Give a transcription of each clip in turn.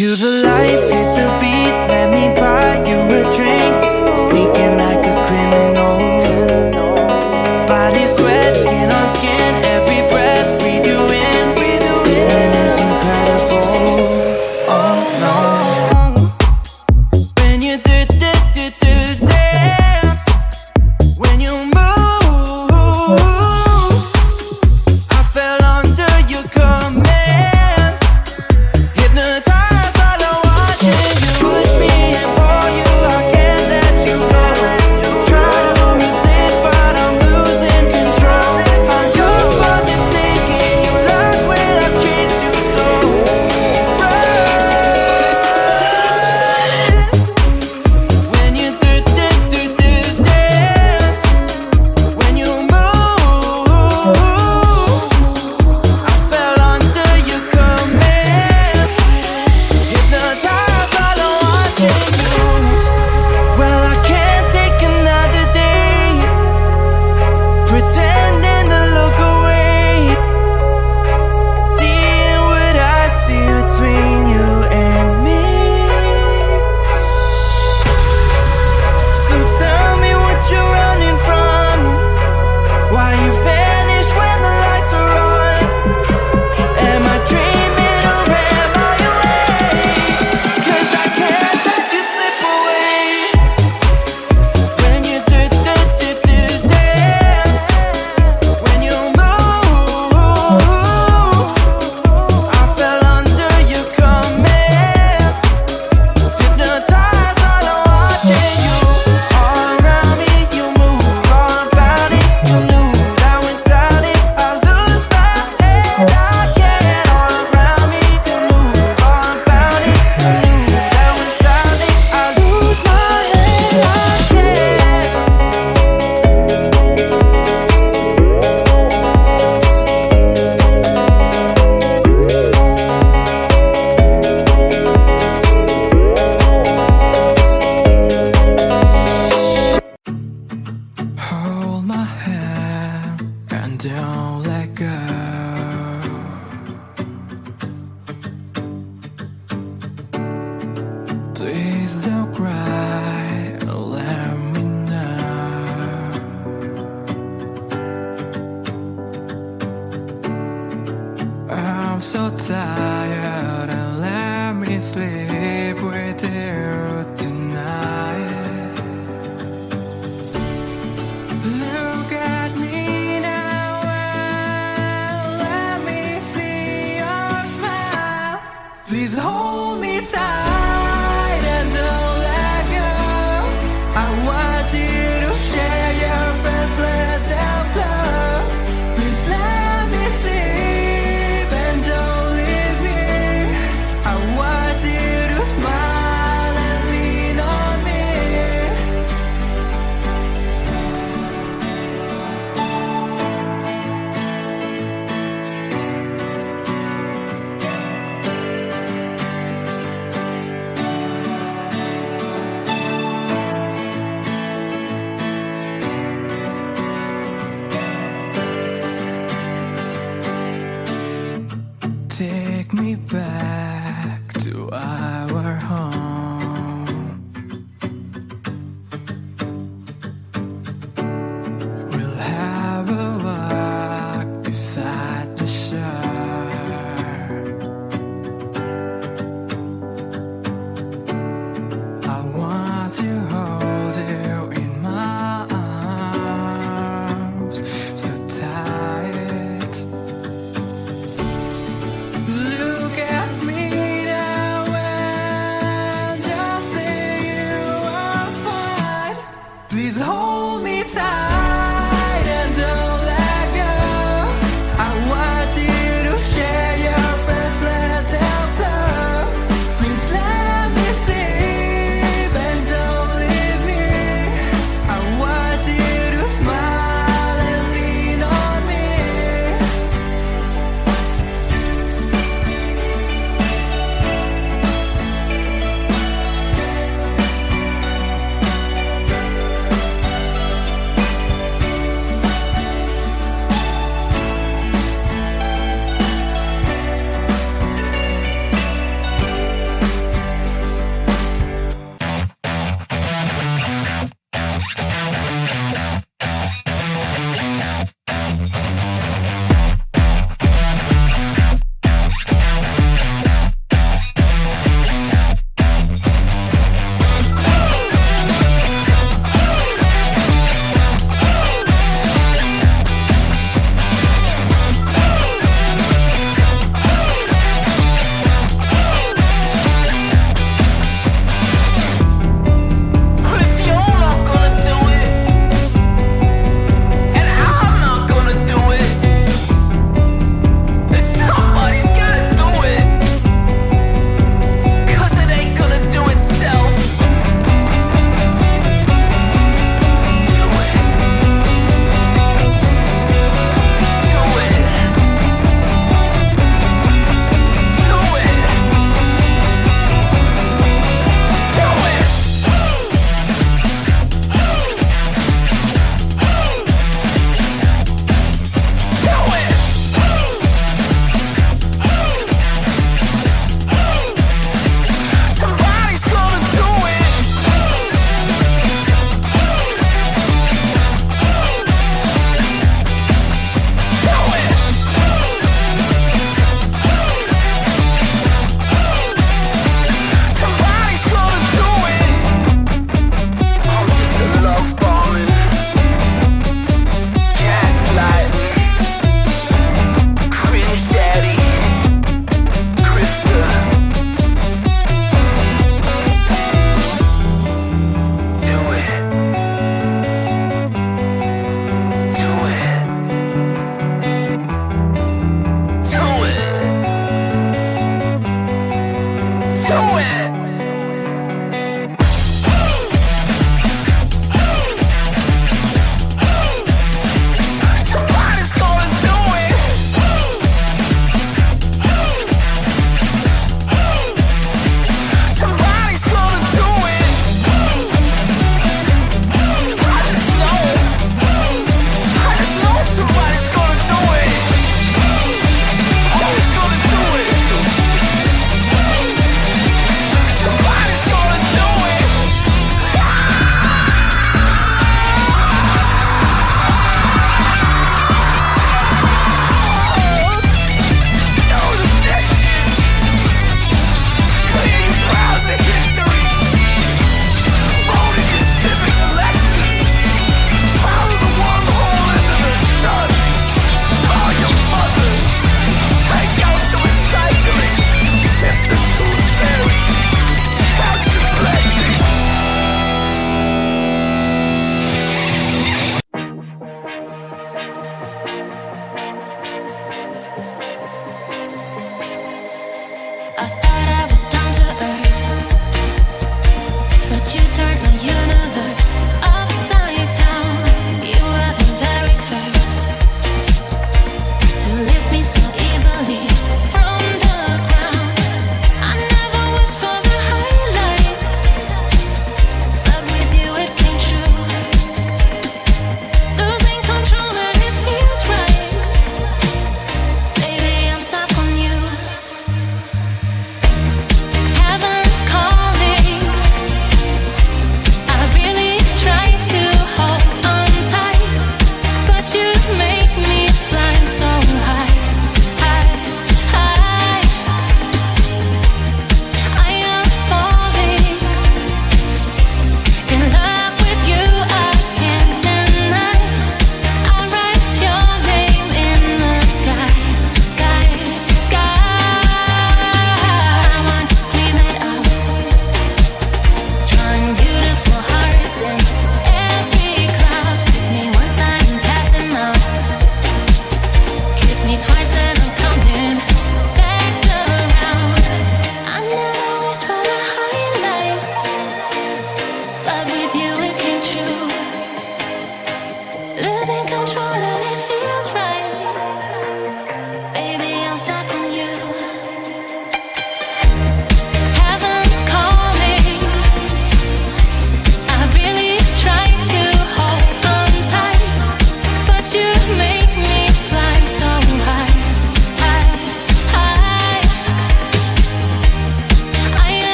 Cue the lights, hit the beat, let me buy you a drink. Sneaking like a criminal. Body sweat, skin on skin, every breath, breathe you in. Feeling is incredible. Oh no. When you dance, when you move, I fell under your command. Hypnotized while I'm watching you push me and pull you. I can't let you go. Try to resist, but I'm losing control. I'm yours for the taking. You love when I chase you so. When you dance, when you move, I fell under your command. Hypnotized while I'm watching you. Well, I can't take another day pretending to look away, seeing what I see between you and me. So tell me what you're running from, why you vanish when the lights are on. Am I dreaming or am I awake? 'Cause I can't let you slip away. When you dance, when you move, I fell under your command. Hypnotized while I'm watching you. All around me, you move, all about it. You knew that without it, I lose my head. I can't. All around me, you move, all about it. You knew that without it, I lose my head. I can't. Hold my hand and don't let go. Please don't cry, let me know. I'm so tired and let me sleep with you tonight. Look at me now and let me see your smile. Please hold me tight and don't let go. I want you to share your breath, let them flow. Please let me sleep and don't leave me. I want you to smile and lean on me.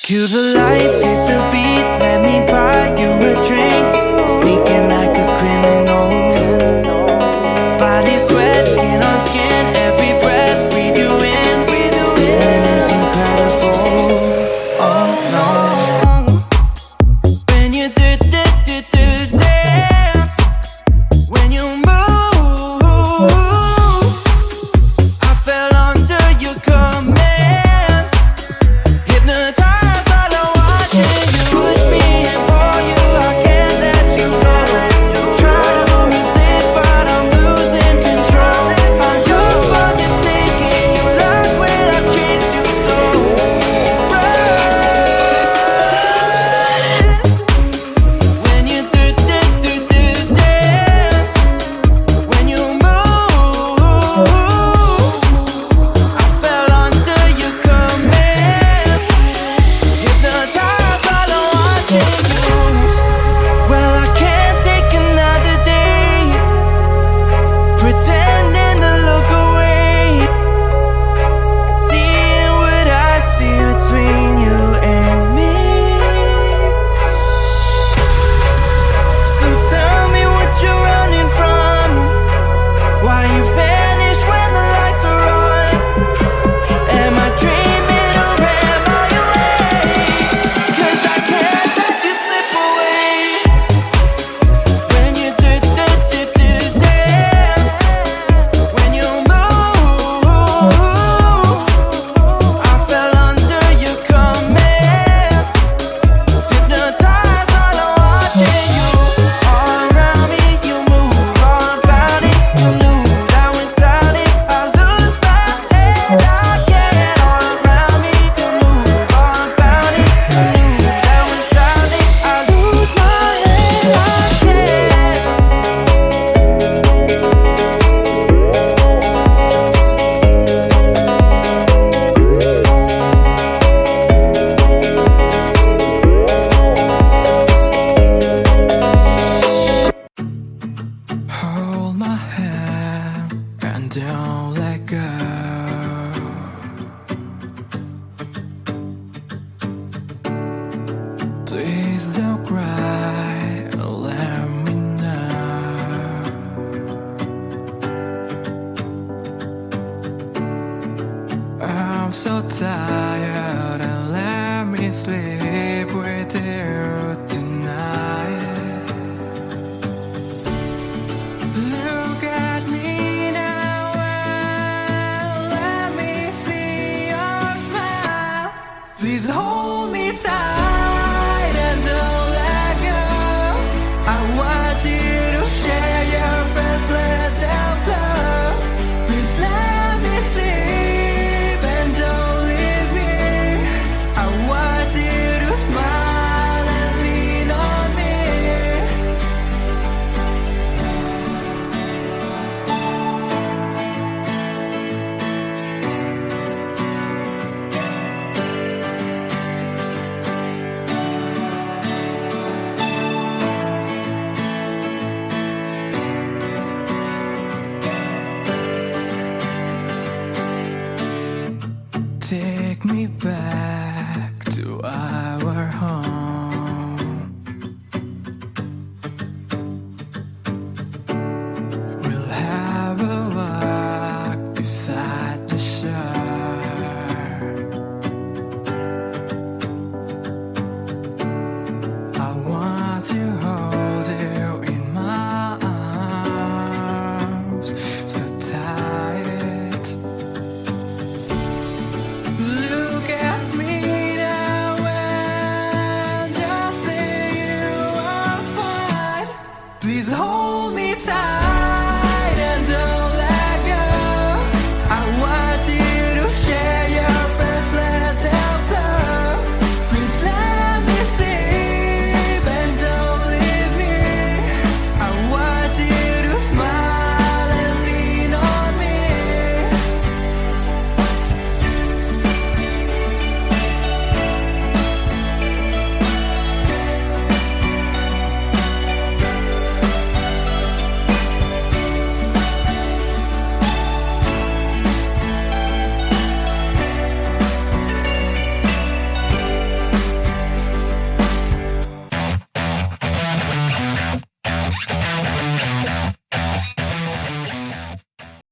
Cue the lights, hit the beat, let me buy you a drink. Sneaking like a criminal. Body sweat, skin on skin, every breath, breathe you in. Feeling is incredible, oh no. When you dance, when you move, I fell under your command. Hypnotized, I don't watch it. You push me and pull you, I can't let you go. don't let go. Please don't cry, let me know. I'm so tired and let me sleep with